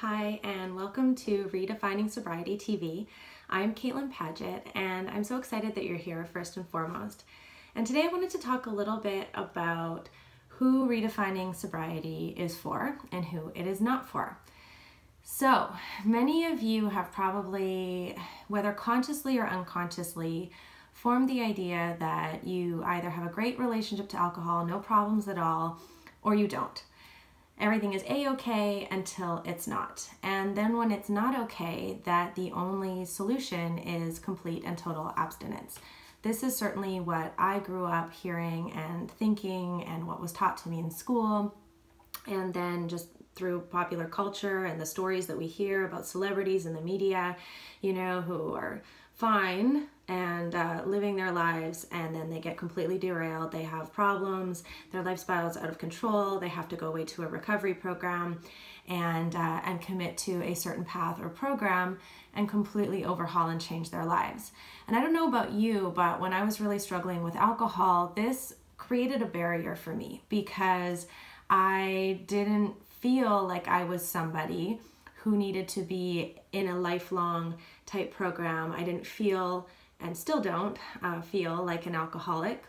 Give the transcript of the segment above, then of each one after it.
Hi, and welcome to Redefining Sobriety TV. I'm Caitlin Paget, and I'm so excited that you're here first and foremost. And today I wanted to talk a little bit about who Redefining Sobriety is for and who it is not for. So, many of you have probably, whether consciously or unconsciously, formed the idea that you either have a great relationship to alcohol, no problems at all, or you don't. Everything is a-okay until it's not. And then when it's not okay, that the only solution is complete and total abstinence. This is certainly what I grew up hearing and thinking, and what was taught to me in school, and then just through popular culture and the stories that we hear about celebrities in the media, who are fine and living their lives, and then they get completely derailed. They have problems, their lifestyle is out of control, they have to go away to a recovery program and commit to a certain path or program and completely overhaul and change their lives. And I don't know about you, but when I was really struggling with alcohol, this created a barrier for me because I didn't feel like I was somebody who needed to be in a lifelong type program. I didn't feel, and still don't feel, like an alcoholic,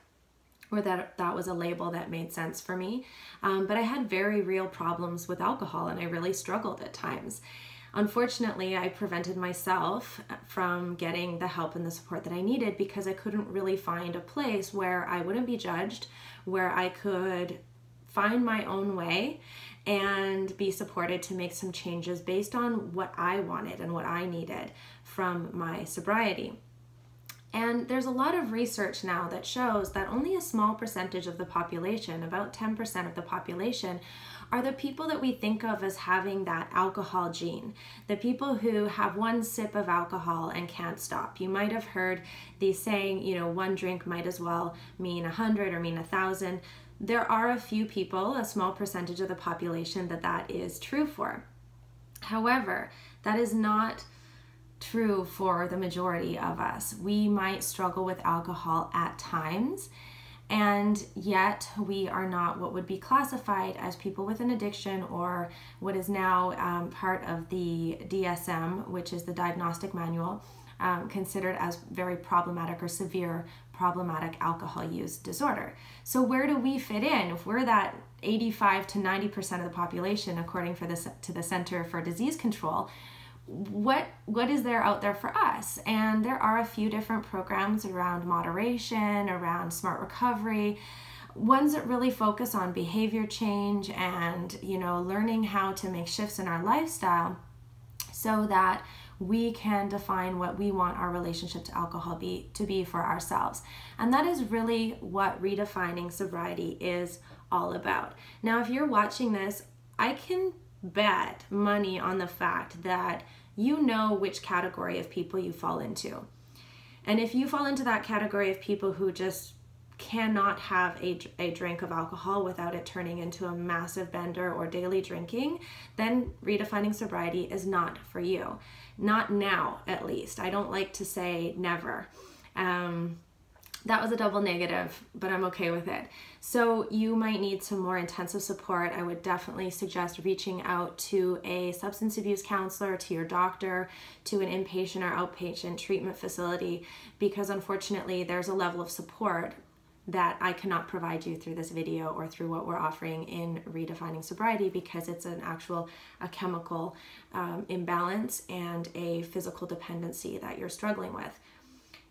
or that was a label that made sense for me. But I had very real problems with alcohol, and I really struggled at times. Unfortunately, I prevented myself from getting the help and the support that I needed because I couldn't really find a place where I wouldn't be judged, where I could find my own way and be supported to make some changes based on what I wanted and what I needed from my sobriety. And there's a lot of research now that shows that only a small percentage of the population, about 10% of the population, are the people that we think of as having that alcohol gene. The people who have one sip of alcohol and can't stop. You might have heard the saying, one drink might as well mean 100 or mean 1,000. There are a few people, a small percentage of the population, that is true for. However, that is not true for the majority of us. We might struggle with alcohol at times, and yet we are not what would be classified as people with an addiction, or what is now part of the DSM, which is the Diagnostic Manual, considered as very problematic or severe problematic alcohol use disorder. So where do we fit in? If we're that 85 to 90% of the population, according to the Center for Disease Control, what is there out there for us? And there are a few different programs around moderation, around smart recovery, ones that really focus on behavior change and learning how to make shifts in our lifestyle so that we can define what we want our relationship to alcohol to be for ourselves. And that is really what Redefining Sobriety is all about. Now, if you're watching this, I can bet money on the fact that you know which category of people you fall into. And if you fall into that category of people who just cannot have a drink of alcohol without it turning into a massive bender or daily drinking, then Redefining Sobriety is not for you. Not now, at least. I don't like to say never. That was a double negative, but I'm okay with it. So you might need some more intensive support. I would definitely suggest reaching out to a substance abuse counselor, to your doctor, to an inpatient or outpatient treatment facility, because unfortunately there's a level of support that I cannot provide you through this video or through what we're offering in Redefining Sobriety, because it's a chemical imbalance and a physical dependency that you're struggling with.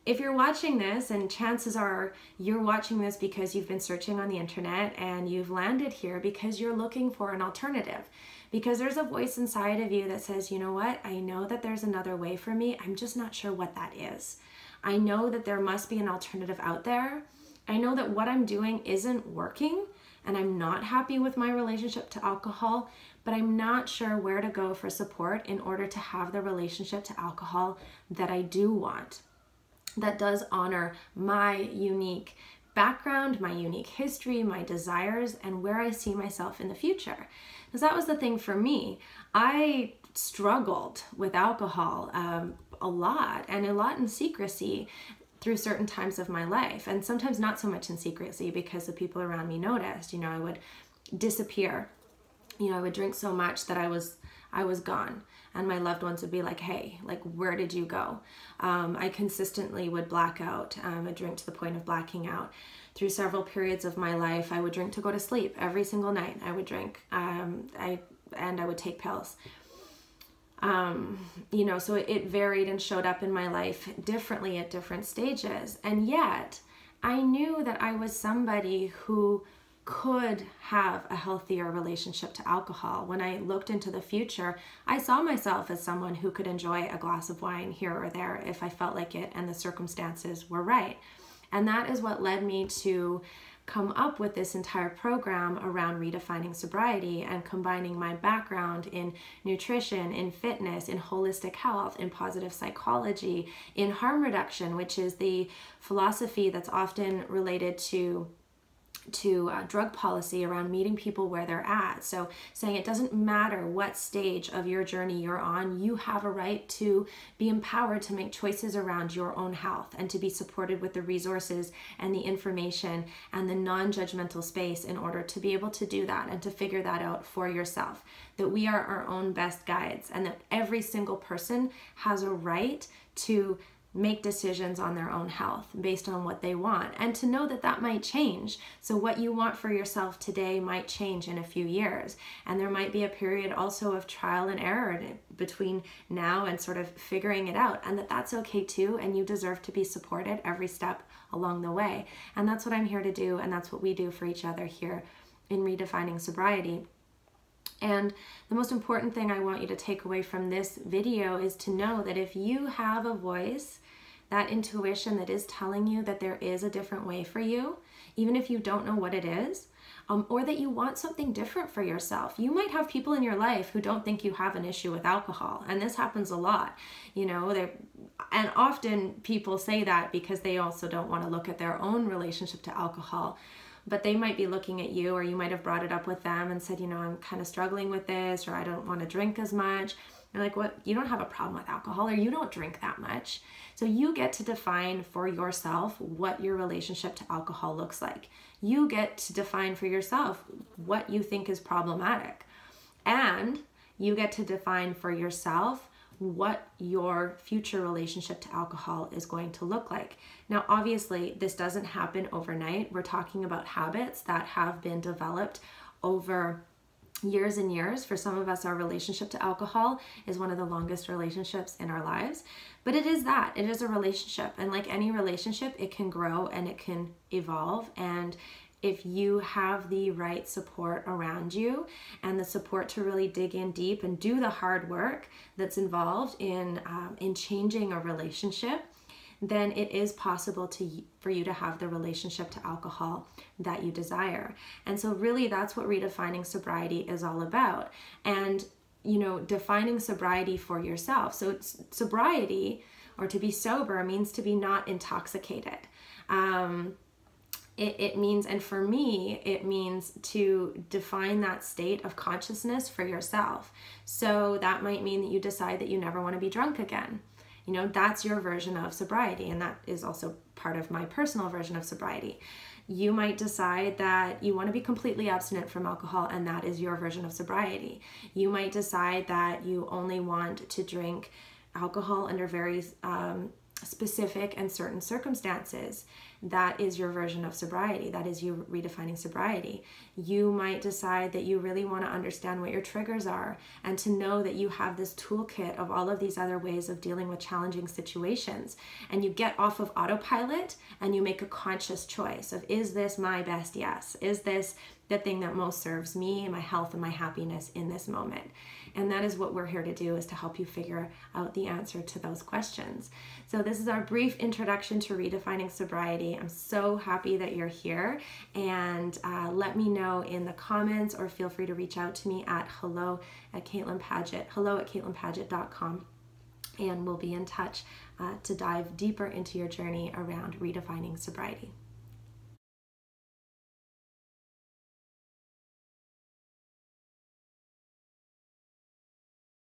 If you're watching this, and chances are you're watching this because you've been searching on the internet and you've landed here because you're looking for an alternative, because there's a voice inside of you that says, you know what, I know that there's another way for me, I'm just not sure what that is. I know that there must be an alternative out there. I know that what I'm doing isn't working and I'm not happy with my relationship to alcohol, but I'm not sure where to go for support in order to have the relationship to alcohol that I do want, that does honor my unique background, my unique history, my desires, and where I see myself in the future. Because that was the thing for me. I struggled with alcohol a lot in secrecy through certain times of my life, and sometimes not so much in secrecy because the people around me noticed. I would disappear. I would drink so much that I was I was gone. And my loved ones would be like, hey, like, where did you go? I consistently would black out. I drink to the point of blacking out. Through several periods of my life, I would drink to go to sleep. Every single night I would drink. And I would take pills. You know, so it varied and showed up in my life differently at different stages. And yet I knew that I was somebody who could have a healthier relationship to alcohol. When I looked into the future, I saw myself as someone who could enjoy a glass of wine here or there if I felt like it and the circumstances were right. And that is what led me to come up with this entire program around redefining sobriety and combining my background in nutrition, in fitness, in holistic health, in positive psychology, in harm reduction, which is the philosophy that's often related to drug policy around meeting people where they're at. So saying it doesn't matter what stage of your journey you're on, you have a right to be empowered to make choices around your own health and to be supported with the resources and the information and the non-judgmental space in order to be able to do that and to figure that out for yourself. That we are our own best guides and that every single person has a right to make decisions on their own health based on what they want, and to know that that might change. So what you want for yourself today might change in a few years, and there might be a period also of trial and error between now and sort of figuring it out, and that's okay too, and you deserve to be supported every step along the way. And that's what I'm here to do, and that's what we do for each other here in Redefining Sobriety. And the most important thing I want you to take away from this video is to know that if you have a voice, that intuition that is telling you that there is a different way for you, even if you don't know what it is, or that you want something different for yourself. You might have people in your life who don't think you have an issue with alcohol, and this happens a lot, you know, and often people say that because they also don't want to look at their own relationship to alcohol. But they might be looking at you, or you might have brought it up with them and said, you know, I'm kind of struggling with this, or I don't want to drink as much. You're like, what? You don't have a problem with alcohol, or you don't drink that much. So you get to define for yourself what your relationship to alcohol looks like. You get to define for yourself what you think is problematic. And you get to define for yourself what your future relationship to alcohol is going to look like. Now, obviously, this doesn't happen overnight. We're talking about habits that have been developed over years and years. For some of us, our relationship to alcohol is one of the longest relationships in our lives. But it is that. It is a relationship. And like any relationship, it can grow and it can evolve. And if you have the right support around you and the support to really dig in deep and do the hard work that's involved in changing a relationship, then it is possible for you to have the relationship to alcohol that you desire. And so really that's what Redefining Sobriety is all about. And, you know, defining sobriety for yourself. So sobriety, or to be sober, means to be not intoxicated. It means, and for me, it means to define that state of consciousness for yourself. So that might mean that you decide that you never want to be drunk again. You know, that's your version of sobriety, and that is also part of my personal version of sobriety. You might decide that you want to be completely abstinent from alcohol, and that is your version of sobriety. You might decide that you only want to drink alcohol under very specific and certain circumstances. That is your version of sobriety. That is you redefining sobriety. You might decide that you really want to understand what your triggers are and to know that you have this toolkit of all of these other ways of dealing with challenging situations. And you get off of autopilot and you make a conscious choice of, is this my best yes? Is this the thing that most serves me, my health, and my happiness in this moment? And that is what we're here to do, is to help you figure out the answer to those questions. So this is our brief introduction to Redefining Sobriety. I'm so happy that you're here, and let me know in the comments, or feel free to reach out to me at hello@CaitlinPadgett.com, and we'll be in touch to dive deeper into your journey around redefining sobriety.